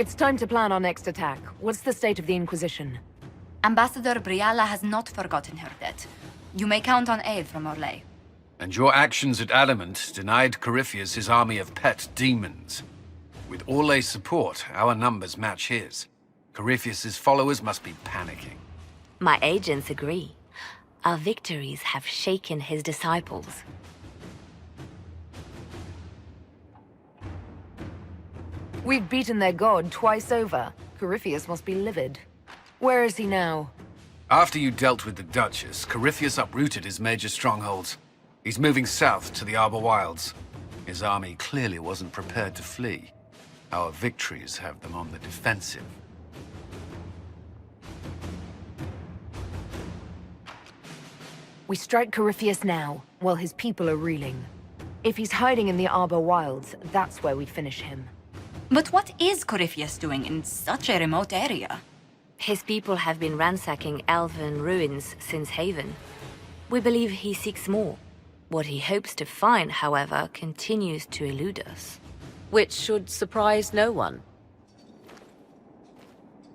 It's time to plan our next attack. What's the state of the Inquisition? Ambassador Briala has not forgotten her debt. You may count on aid from Orlais. And your actions at Adamant denied Corypheus his army of pet demons. With Orlais' support, our numbers match his. Corypheus's followers must be panicking. My agents agree. Our victories have shaken his disciples. We've beaten their god twice over. Corypheus must be livid. Where is he now? After you dealt with the Duchess, Corypheus uprooted his major strongholds. He's moving south to the Arbor Wilds. His army clearly wasn't prepared to flee. Our victories have them on the defensive. We strike Corypheus now, while his people are reeling. If he's hiding in the Arbor Wilds, that's where we finish him. But what is Corypheus doing in such a remote area? His people have been ransacking elven ruins since Haven. We believe he seeks more. What he hopes to find, however, continues to elude us. Which should surprise no one.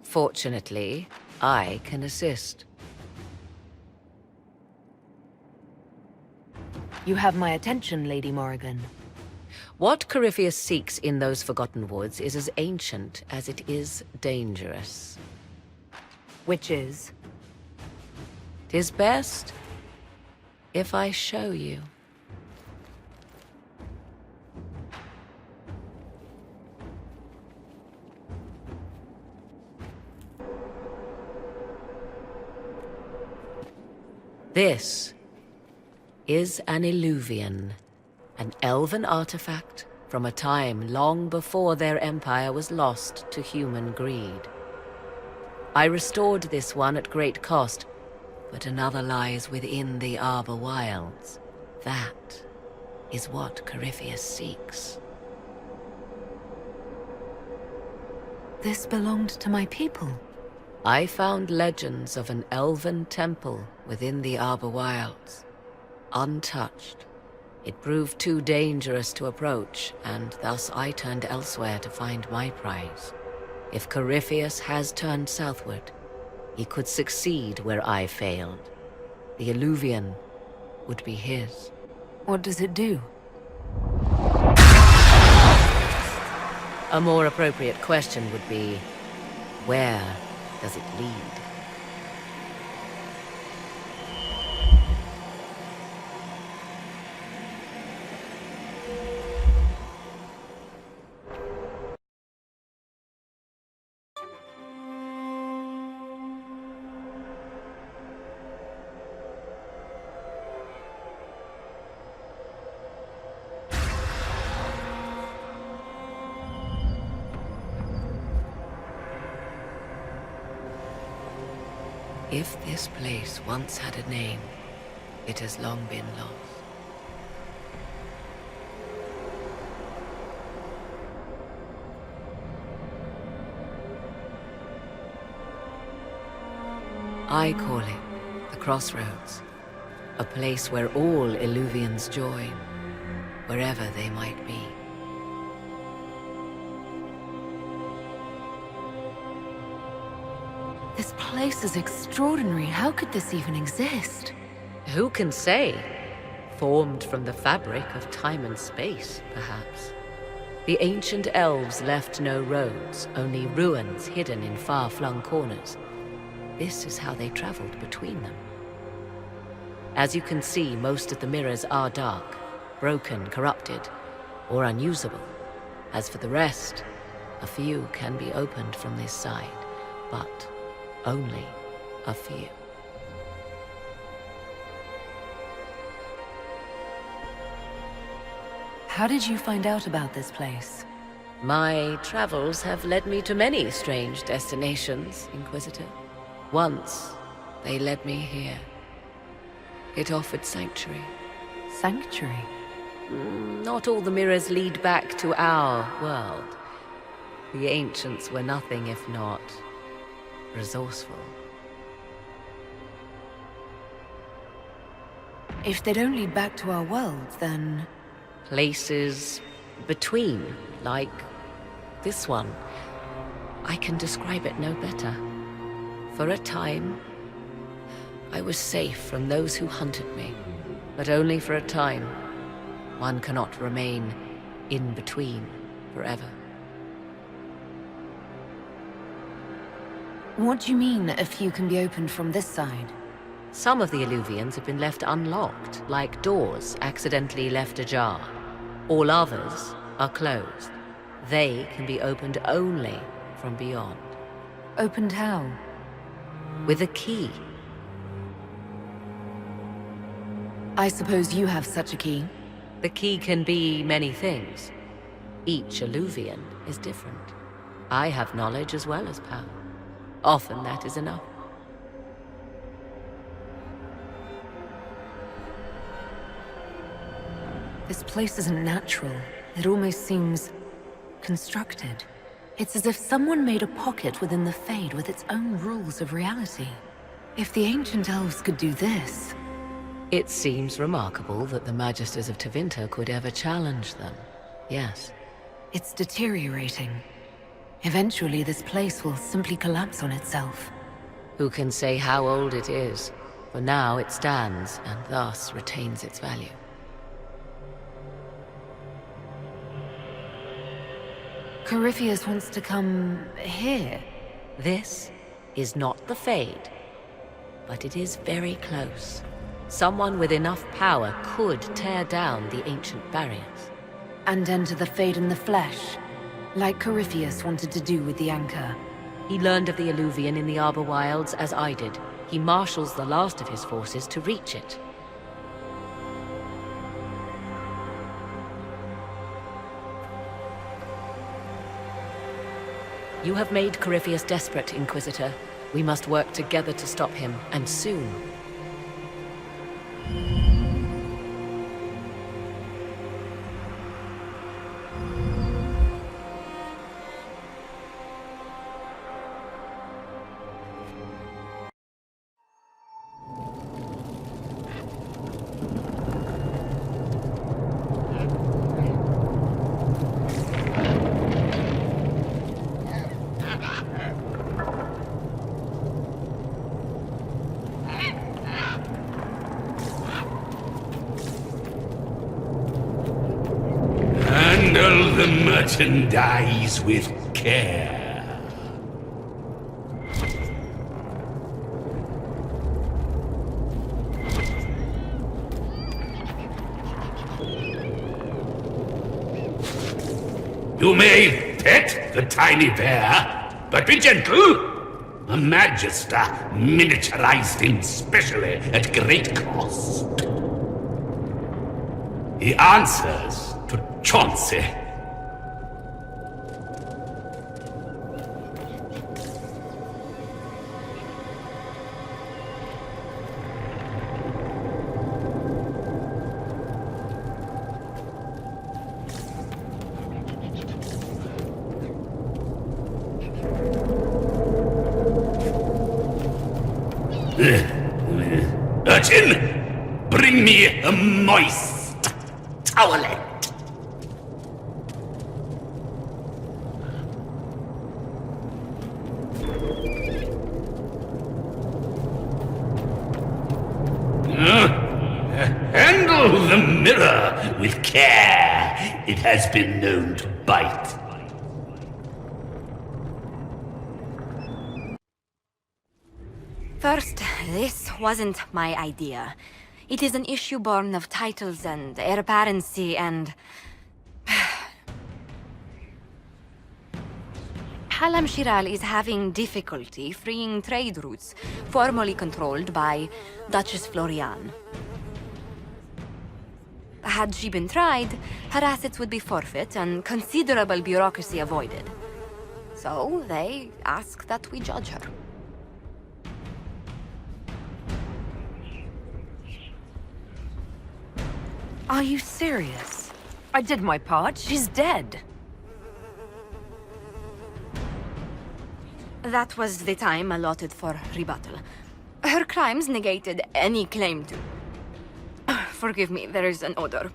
Fortunately, I can assist. You have my attention, Lady Morrigan. What Corypheus seeks in those Forgotten Woods is as ancient as it is dangerous. Which is? 'Tis best if I show you. This is an Illuvian, an elven artifact from a time long before their empire was lost to human greed. I restored this one at great cost, but another lies within the Arbor Wilds. That is what Corypheus seeks. This belonged to my people. I found legends of an elven temple within the Arbor Wilds, untouched. It proved too dangerous to approach, and thus I turned elsewhere to find my prize. If Corypheus has turned southward, he could succeed where I failed. The Illuvian would be his. What does it do? A more appropriate question would be, where does it lead? If this place once had a name, it has long been lost. I call it the Crossroads, a place where all Illuvians join, wherever they might be. This place is extraordinary. How could this even exist? Who can say? Formed from the fabric of time and space, perhaps. The ancient elves left no roads, only ruins hidden in far-flung corners. This is how they traveled between them. As you can see, most of the mirrors are dark, broken, corrupted, or unusable. As for the rest, a few can be opened from this side, but only a few. How did you find out about this place? My travels have led me to many strange destinations, Inquisitor. Once, they led me here. It offered sanctuary. Sanctuary? Not all the mirrors lead back to our world. The ancients were nothing if not resourceful. If they don't lead back to our world, then... Places between, like this one. I can describe it no better. For a time, I was safe from those who hunted me, but only for a time. One cannot remain in between forever. What do you mean, a few can be opened from this side? Some of the Illuvians have been left unlocked, like doors accidentally left ajar. All others are closed. They can be opened only from beyond. Opened how? With a key. I suppose you have such a key. The key can be many things. Each Illuvian is different. I have knowledge as well as power. Often that is enough. This place isn't natural. It almost seems constructed. It's as if someone made a pocket within the Fade with its own rules of reality. If the ancient elves could do this... It seems remarkable that the Magisters of Tevinter could ever challenge them. Yes. It's deteriorating. Eventually, this place will simply collapse on itself. Who can say how old it is? For now it stands, and thus retains its value. Corypheus wants to come... here? This is not the Fade, but it is very close. Someone with enough power could tear down the ancient barriers. And enter the Fade in the flesh, like Corypheus wanted to do with the Anchor. He learned of the Illuvian in the Arbor Wilds as I did. He marshals the last of his forces to reach it. You have made Corypheus desperate, Inquisitor. We must work together to stop him, and soon. Handle the merchandise with care. You may pet the tiny bear, but be gentle. A Magister miniaturized him specially at great cost. He answers to Chauncey. Urchin, bring me a moist towelette. Handle the mirror with care. It has been known to bite. First, this wasn't my idea. It is an issue born of titles and heir apparency and... Halam Shiral is having difficulty freeing trade routes formerly controlled by Duchess Florian. Had she been tried, her assets would be forfeit and considerable bureaucracy avoided. So they ask that we judge her. Are you serious? I did my part. She's dead. That was the time allotted for rebuttal. Her crimes negated any claim to... Forgive me, there is an odor.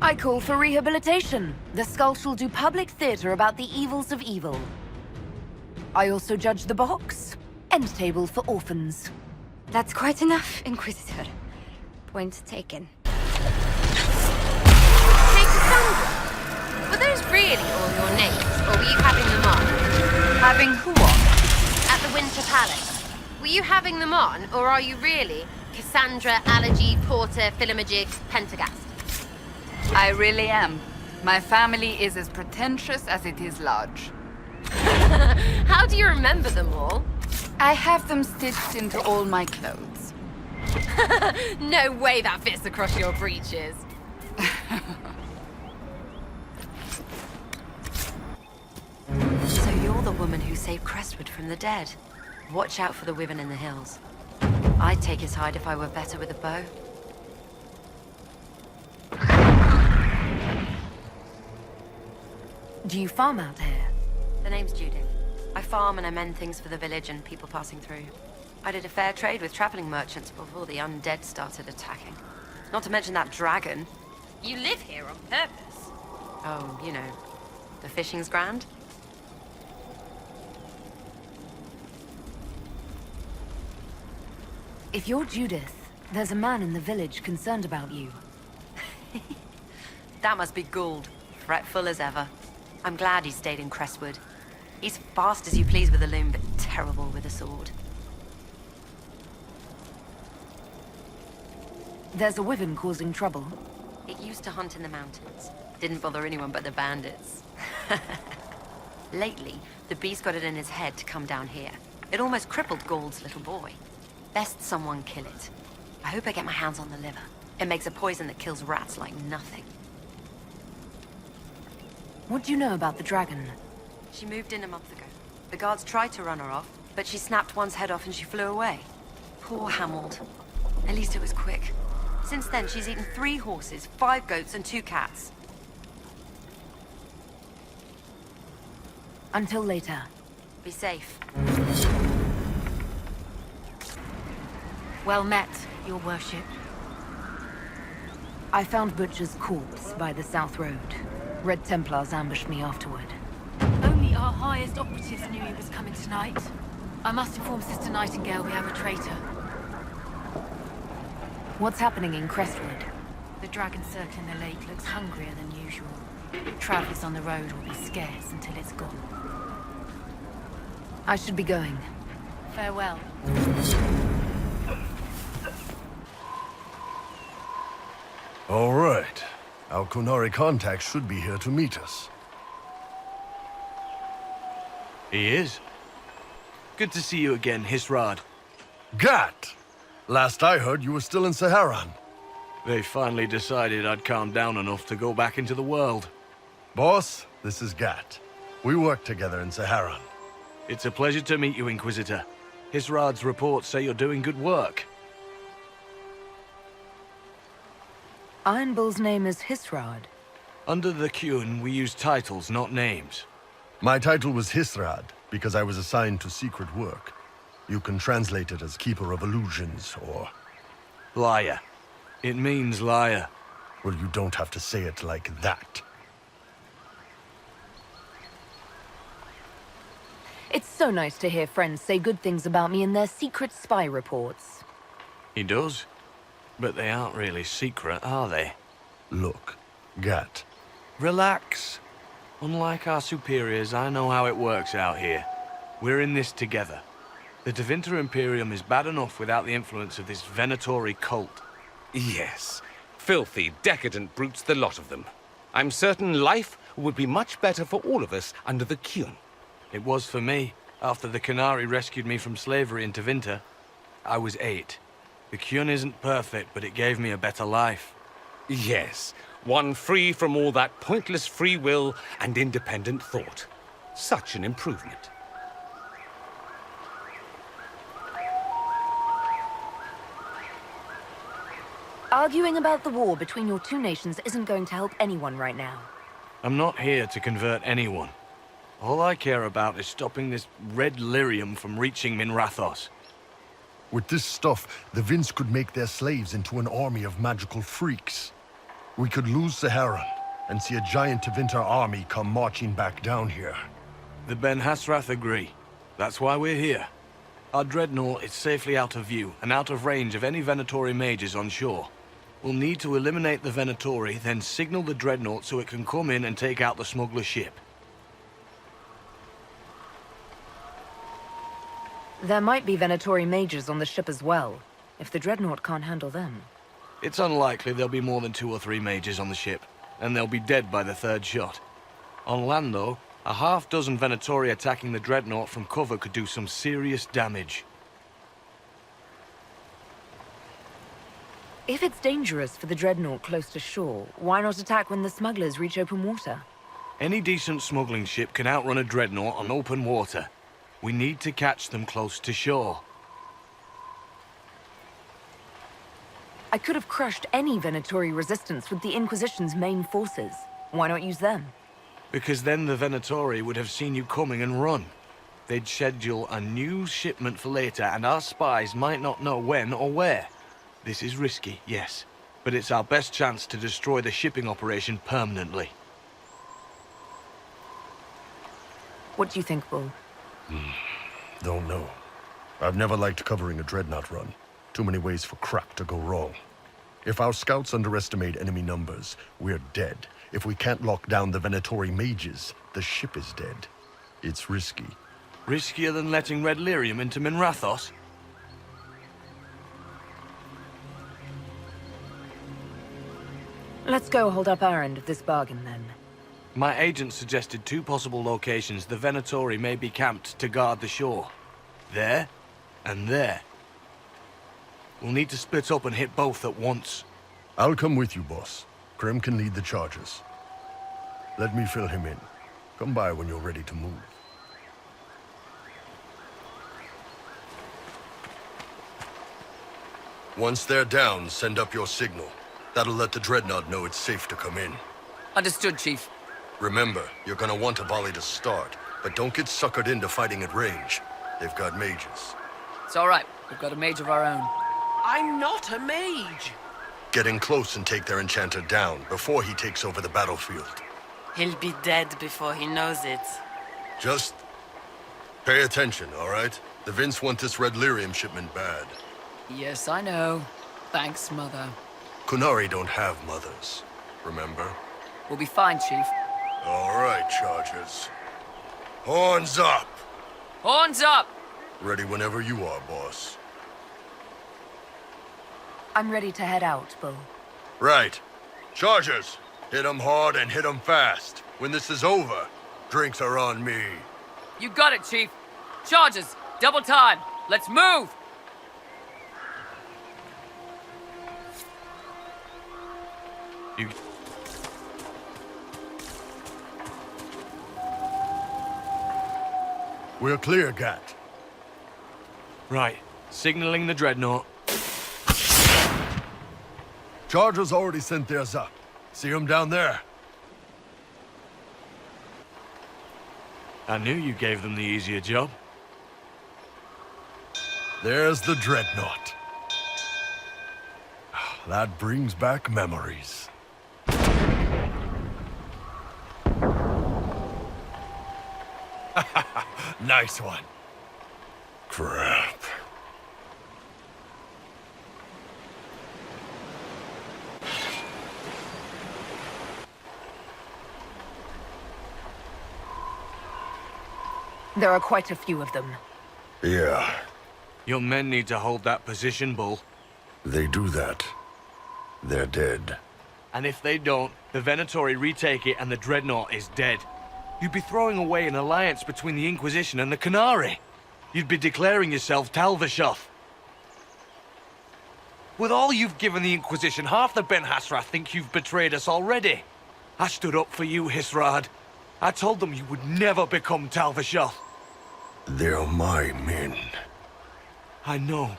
I call for rehabilitation. The skull shall do public theater about the evils of evil. I also judge the box. End table for orphans. That's quite enough, Inquisitor. Point taken. Hey, Cassandra! Were those really all your names, or were you having them on? Having who on? At the Winter Palace. Were you having them on, or are you really Cassandra, Allergy, Porter, Philomagigs, Pentagast? I really am. My family is as pretentious as it is large. How do you remember them all? I have them stitched into all my clothes. No way that fits across your breeches. So you're the woman who saved Crestwood from the dead. Watch out for the women in the hills. I'd take his hide if I were better with a bow. Do you farm out here? The name's Judith. I farm and I mend things for the village and people passing through. I did a fair trade with traveling merchants before the undead started attacking. Not to mention that dragon. You live here on purpose. Oh, you know, the fishing's grand. If you're Judith, there's a man in the village concerned about you. That must be Gould, fretful as ever. I'm glad he stayed in Crestwood. He's fast as you please with a loom, but terrible with a sword. There's a wyvern causing trouble. It used to hunt in the mountains. Didn't bother anyone but the bandits. Lately, the beast got it in his head to come down here. It almost crippled Gould's little boy. Best someone kill it. I hope I get my hands on the liver. It makes a poison that kills rats like nothing. What do you know about the dragon? She moved in a month ago. The guards tried to run her off, but she snapped one's head off and she flew away. Poor Hamold. At least it was quick. Since then, she's eaten 3 horses, 5 goats, and 2 cats. Until later. Be safe. Well met, your worship. I found Butcher's corpse by the South Road. Red Templars ambushed me afterward. Only our highest operatives knew he was coming tonight. I must inform Sister Nightingale we have a traitor. What's happening in Crestwood? The dragon circling the lake looks hungrier than usual. Travelers on the road will be scarce until it's gone. I should be going. Farewell. All right. Our Kunari contact should be here to meet us. He is. Good to see you again, Hisrad. Gat! Last I heard, you were still in Saharan. They finally decided I'd calmed down enough to go back into the world. Boss, this is Gat. We work together in Saharan. It's a pleasure to meet you, Inquisitor. Hisrad's reports say you're doing good work. Iron Bull's name is Hisrad. Under the Qun, we use titles, not names. My title was Hisrad, because I was assigned to secret work. You can translate it as Keeper of Illusions, or... Liar. It means liar. Well, you don't have to say it like that. It's so nice to hear friends say good things about me in their secret spy reports. He does. But they aren't really secret, are they? Look, Gat. Relax. Unlike our superiors, I know how it works out here. We're in this together. The Tevinter Imperium is bad enough without the influence of this Venatori cult. Yes. Filthy, decadent brutes, the lot of them. I'm certain life would be much better for all of us under the Qun. It was for me, after the Qunari rescued me from slavery in Tevinter. I was 8. The Qun isn't perfect, but it gave me a better life. Yes, one free from all that pointless free will and independent thought. Such an improvement. Arguing about the war between your two nations isn't going to help anyone right now. I'm not here to convert anyone. All I care about is stopping this red lyrium from reaching Minrathos. With this stuff, the Vince could make their slaves into an army of magical freaks. We could lose Saharan and see a giant Tevinter army come marching back down here. The Ben Hasrath agree. That's why we're here. Our dreadnought is safely out of view and out of range of any Venatori mages on shore. We'll need to eliminate the Venatori, then signal the dreadnought so it can come in and take out the smuggler ship. There might be Venatori mages on the ship as well, if the dreadnought can't handle them. It's unlikely there'll be more than 2 or 3 mages on the ship, and they'll be dead by the 3rd shot. On land, though, a half-dozen Venatori attacking the dreadnought from cover could do some serious damage. If it's dangerous for the dreadnought close to shore, why not attack when the smugglers reach open water? Any decent smuggling ship can outrun a dreadnought on open water. We need to catch them close to shore. I could have crushed any Venatori resistance with the Inquisition's main forces. Why not use them? Because then the Venatori would have seen you coming and run. They'd schedule a new shipment for later, and our spies might not know when or where. This is risky, yes, but it's our best chance to destroy the shipping operation permanently. What do you think, Bull? Don't know. I've never liked covering a dreadnought run. Too many ways for crap to go wrong. If our scouts underestimate enemy numbers, we're dead. If we can't lock down the Venatori mages, the ship is dead. It's risky. Riskier than letting Red Lyrium into Minrathos? Let's go hold up our end of this bargain, then. My agent suggested 2 possible locations the Venatori may be camped to guard the shore. There, and there. We'll need to split up and hit both at once. I'll come with you, boss. Krem can lead the charges. Let me fill him in. Come by when you're ready to move. Once they're down, send up your signal. That'll let the dreadnought know it's safe to come in. Understood, Chief. Remember, you're gonna want a volley to start, but don't get suckered into fighting at range. They've got mages. It's all right. We've got a mage of our own. I'm not a mage. Get in close and take their enchanter down before he takes over the battlefield. He'll be dead before he knows it. Just pay attention, all right? The Vince want this Red Lyrium shipment bad. Yes, I know. Thanks, Mother. Kunari don't have mothers, remember? We'll be fine, Chief. All right, Chargers. Horns up! Horns up! Ready whenever you are, boss. I'm ready to head out, Bull. Right. Chargers, hit 'em hard and hit 'em fast. When this is over, drinks are on me. You got it, Chief. Charges! Double time! Let's move! You... We're clear, Gat. Right. Signaling the dreadnought. Chargers already sent theirs up. See 'em down there? I knew you gave them the easier job. There's the dreadnought. That brings back memories. Nice one. Crap. There are quite a few of them. Yeah. Your men need to hold that position, Bull. They do that. They're dead. And if they don't, the Venatori retake it and the dreadnought is dead. You'd be throwing away an alliance between the Inquisition and the Canary. You'd be declaring yourself Talvashoth. With all you've given the Inquisition, half the Ben Hasrath think you've betrayed us already. I stood up for you, Hisrad. I told them you would never become Talvashoth. They're my men. I know,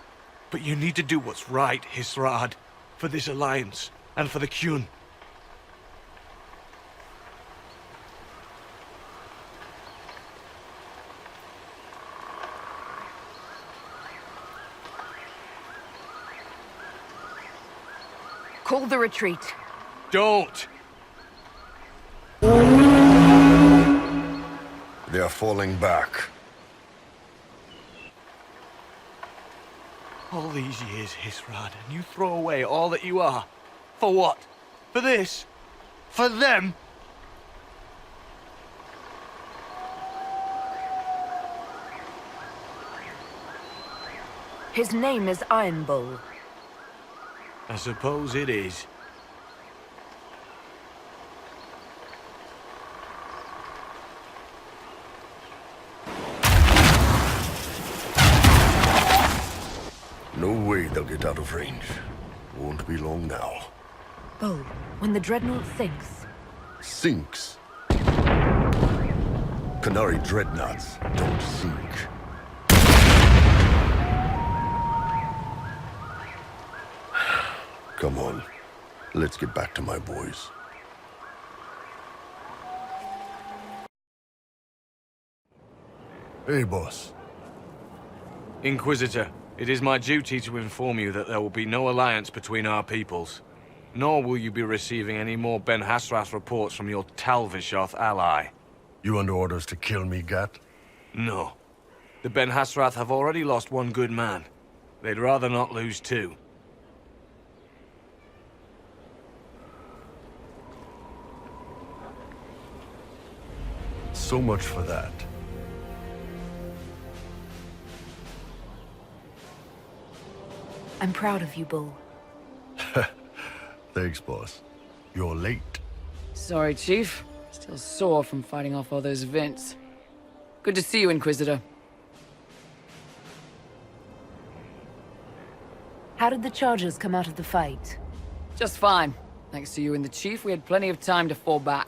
but you need to do what's right, Hisrad. For this alliance, and for the Qun. Call the retreat. Don't! They're falling back. All these years, Hisrad, and you throw away all that you are. For what? For this? For them? His name is Iron Bull. I suppose it is. No way they'll get out of range. Won't be long now. Bull, when the dreadnought sinks... Sinks? Canary dreadnoughts don't sink. Come on. Let's get back to my boys. Hey, boss. Inquisitor, it is my duty to inform you that there will be no alliance between our peoples. Nor will you be receiving any more Ben Hasrath reports from your Talvishoth ally. You under orders to kill me, Gat? No. The Ben Hasrath have already lost one good man. They'd rather not lose two. So much for that. I'm proud of you, Bull. Thanks, boss. You're late. Sorry, Chief. Still sore from fighting off all those vents. Good to see you, Inquisitor. How did the Chargers come out of the fight? Just fine. Thanks to you and the Chief, we had plenty of time to fall back.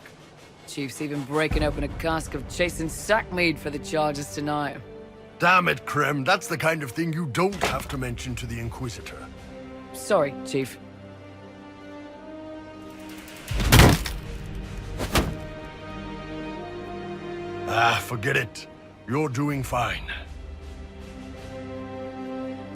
Chief's even breaking open a cask of chasing sack mead for the Chargers tonight. Damn it, Krem. That's the kind of thing you don't have to mention to the Inquisitor. Sorry, Chief. Ah, forget it. You're doing fine.